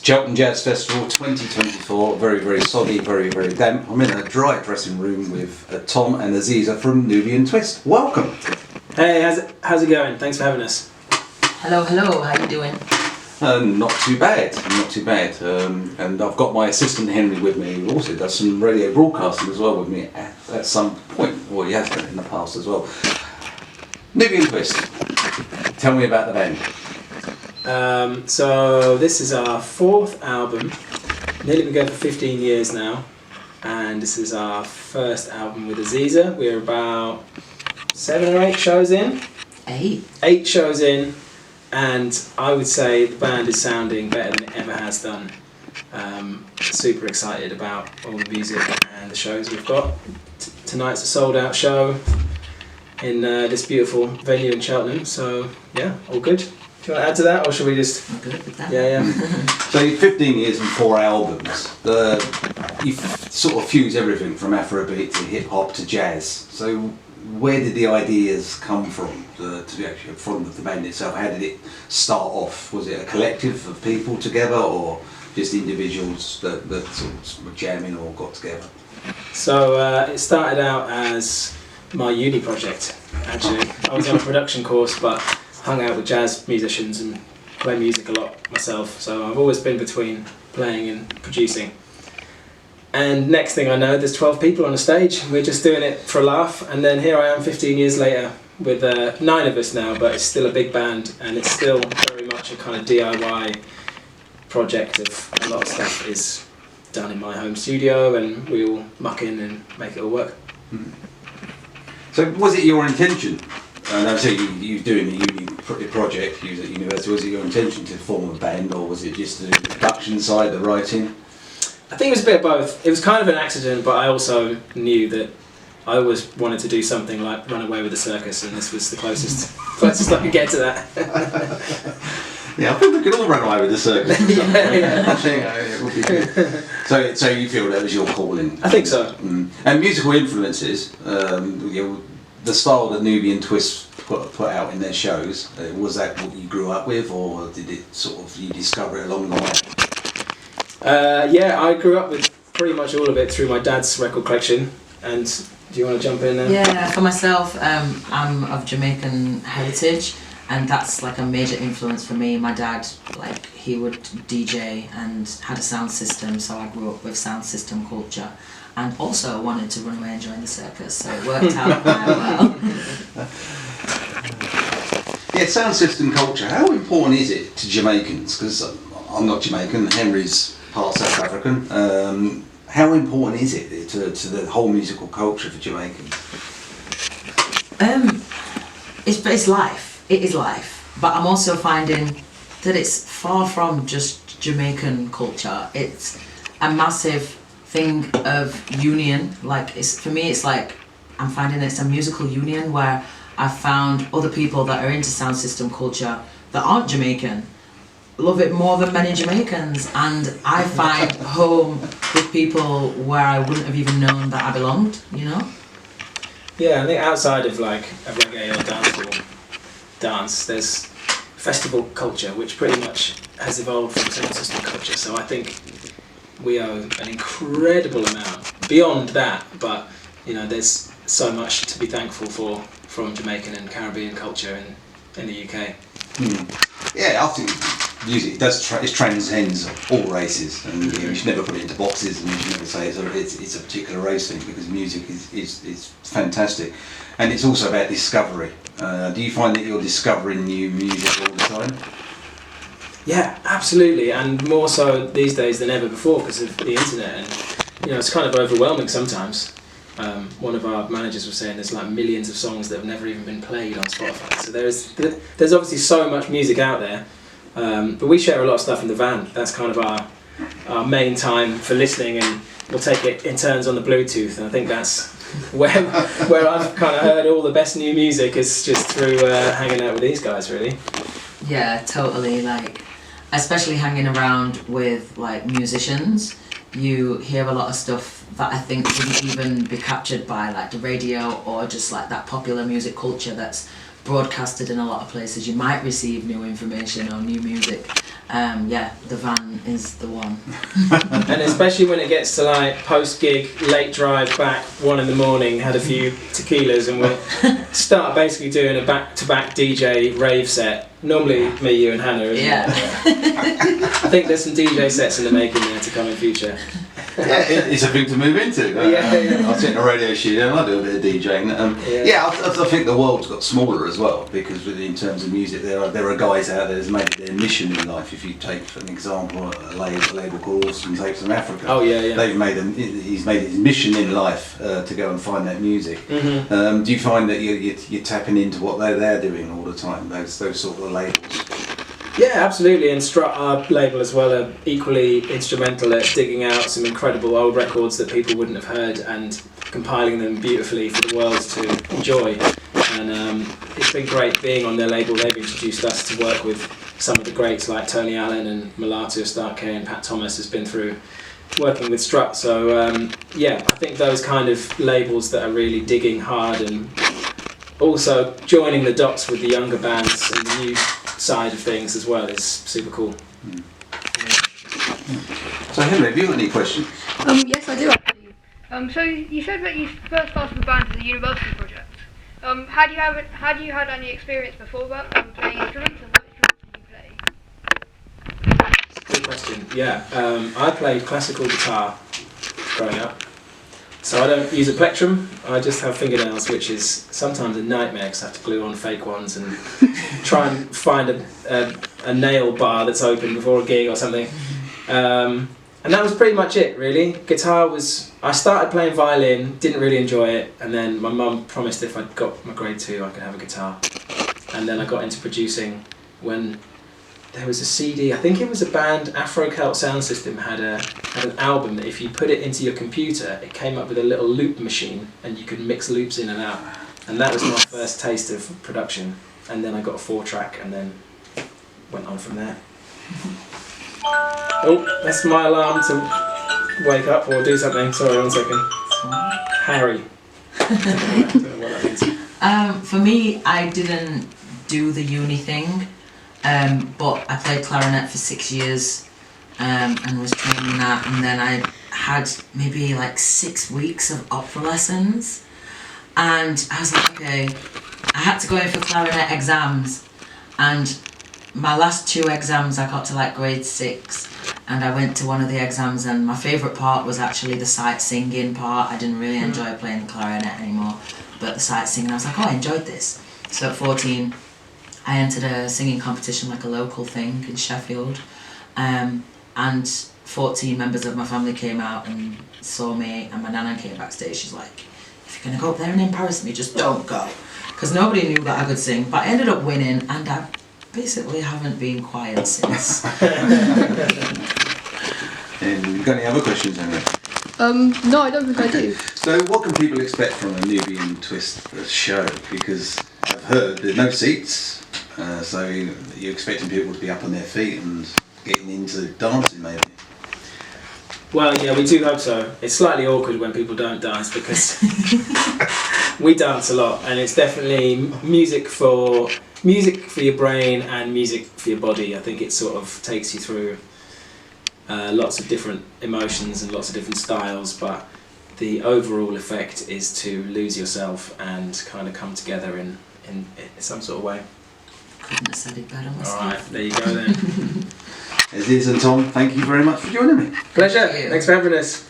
Cheltenham Jazz Festival 2024, very, very soggy, very, very damp. I'm in a dry dressing room with Tom and Aziza from Nubyian Twist. Welcome. Hey, how's it going? Thanks for having us. Hello, how you doing? Not too bad, not too bad. And I've got my assistant Henry with me, who also does some radio broadcasting as well with me at some point. Well, he has done it in the past as well. Nubyian Twist, tell me about the band. So this is our fourth album. Nearly been going for 15 years now, and this is our first album with Aziza. We're about 7 or 8 shows in. 8 shows in, and I would say the band is sounding better than it ever has done. Super excited about all the music and the shows we've got. Tonight's a sold out show in this beautiful venue in Cheltenham, so yeah, all good. Do you want to add to that, or should we just... I'm good with that. Yeah. So 15 years and 4 albums. You sort of fuse everything from Afrobeat to hip hop to jazz. So where did the ideas come from, to be actually from the band itself? How did it start off? Was it a collective of people together, or just individuals that sort of were jamming or got together? So it started out as my uni project, actually. I was on a production course, but hung out with jazz musicians and play music a lot myself, so I've always been between playing and producing. And next thing I know, there's 12 people on the stage. We're just doing it for a laugh, and then here I am 15 years later with 9 of us now, but it's still a big band, and it's still very much a kind of DIY project. Of a lot of stuff is done in my home studio, and we all muck in and make it all work. So was it your intention? And I say you doing the uni project, you was at university, was it your intention to form a band, or was it just the production side, the writing? I think it was a bit of both. It was kind of an accident, but I also knew that I always wanted to do something like Run Away with the Circus, and this was the closest I could get to that. Yeah, I think we could all run away with the circus. Yeah. I think it would be good. So you feel that was your calling? I think so. And musical influences, the style that Nubyian Twist put out in their shows, was that what you grew up with, or did it sort of you discover it along the way? Yeah, I grew up with pretty much all of it through my dad's record collection. And do you want to jump in there? Yeah, for myself, I'm of Jamaican heritage, and that's like a major influence for me. My dad, like, he would DJ and had a sound system, so I grew up with sound system culture. And also wanted to run away and join the circus, so it worked out quite well. Yeah, sound system culture, how important is it to Jamaicans? Because I'm not Jamaican, Henry's part South African. How important is it to the whole musical culture for Jamaicans? It's life. It is life. But I'm also finding that it's far from just Jamaican culture. It's a massive thing of union. Like, for me it's like I'm finding it's a musical union where I've found other people that are into sound system culture that aren't Jamaican love it more than many Jamaicans, and I find home with people where I wouldn't have even known that I belonged, you know? Yeah, I think outside of like a reggae or dancehall dance, there's festival culture, which pretty much has evolved from sound system culture, so I think we owe an incredible amount beyond that, but you know, there's so much to be thankful for from Jamaican and Caribbean culture in the UK. Yeah, I think music it transcends all races, and you should never put it into boxes, and you should never say it's a particular race thing, because music is fantastic, and it's also about discovery. Do you find that you're discovering new music all the time? Yeah, absolutely, and more so these days than ever before because of the internet, and you know, it's kind of overwhelming sometimes. One of our managers was saying there's like millions of songs that have never even been played on Spotify, so there's obviously so much music out there, but we share a lot of stuff in the van. That's kind of our main time for listening, and we'll take it in turns on the Bluetooth, and I think that's where I've kind of heard all the best new music is just through hanging out with these guys, really. Yeah, totally. Like, especially hanging around with like musicians, you hear a lot of stuff that I think wouldn't even be captured by like the radio or just like that popular music culture that's broadcasted in a lot of places. You might receive new information or new music, yeah, the van is the one. And especially when it gets to like post-gig, late drive back, 1 in the morning, had a few tequilas and we'll start basically doing a back-to-back DJ rave set. Normally me, you and Hannah, isn't Yeah. it? I think there's some DJ sets in the making there to come in future. Yeah, it's a thing to move into. Yeah. I sit in a radio studio and I do a bit of DJing. I think the world's got smaller as well, because in terms of music, there are guys out there that's made it their mission in life. If you take, for an example, a label called Austin Tapes from Africa, he's made his mission in life to go and find that music. Mm-hmm. Do you find that you're tapping into what they're doing all the time, those sort of labels? Yeah, absolutely, and Strut, our label as well, are equally instrumental at digging out some incredible old records that people wouldn't have heard and compiling them beautifully for the world to enjoy. And it's been great being on their label. They've introduced us to work with some of the greats like Tony Allen and Mulatu Starke, and Pat Thomas has been through working with Strut. So I think those kind of labels that are really digging hard and also joining the dots with the younger bands and the new side of things as well is super cool. So Henry, have you got any questions? Yes, I do actually. So you said that you first started the band as a university project. Had you had any experience before that playing instruments, and what instruments did you play? Good question. Yeah, I played classical guitar growing up. So I don't use a plectrum, I just have fingernails, which is sometimes a nightmare because I have to glue on fake ones and try and find a nail bar that's open before a gig or something. And that was pretty much it, really. Guitar was... I started playing violin, didn't really enjoy it, and then my mum promised if I got my grade 2 I could have a guitar. And then I got into producing when there was a CD, I think it was a band, Afro Celt Sound System had an album that if you put it into your computer, it came up with a little loop machine and you could mix loops in and out. And that was my first taste of production. And then I got a 4-track and then went on from there. Oh, that's my alarm to wake up or do something. Sorry, 1 second. Harry. I don't know what that means. For me, I didn't do the uni thing. But I played clarinet for 6 years and was training that, and then I had maybe like 6 weeks of opera lessons, and I was like, okay, I had to go in for clarinet exams, and my last 2 exams I got to like grade 6, and I went to one of the exams, and my favourite part was actually the sight singing part. I didn't really enjoy playing the clarinet anymore, but the sight singing, I was like, oh, I enjoyed this. So at 14 I entered a singing competition, like a local thing in Sheffield, and 14 members of my family came out and saw me, and my nana came backstage. She's like, if you're going to go up there and embarrass me, just don't go. Because nobody knew that I could sing, but I ended up winning, and I basically haven't been quiet since. And you got any other questions, Henry? No, I don't think I do. So what can people expect from a Nubyian Twist show? Because I've heard there's no seats, so you're expecting people to be up on their feet and getting into dancing maybe? Well, yeah, we do hope so. It's slightly awkward when people don't dance because we dance a lot, and it's definitely music for your brain and music for your body. I think it sort of takes you through lots of different emotions and lots of different styles, but the overall effect is to lose yourself and kind of come together in some sort of way. Couldn't have said it better myself. Alright, there you go then. Aziz and Tom, thank you very much for joining me. Pleasure, Thank you. thanks for having us.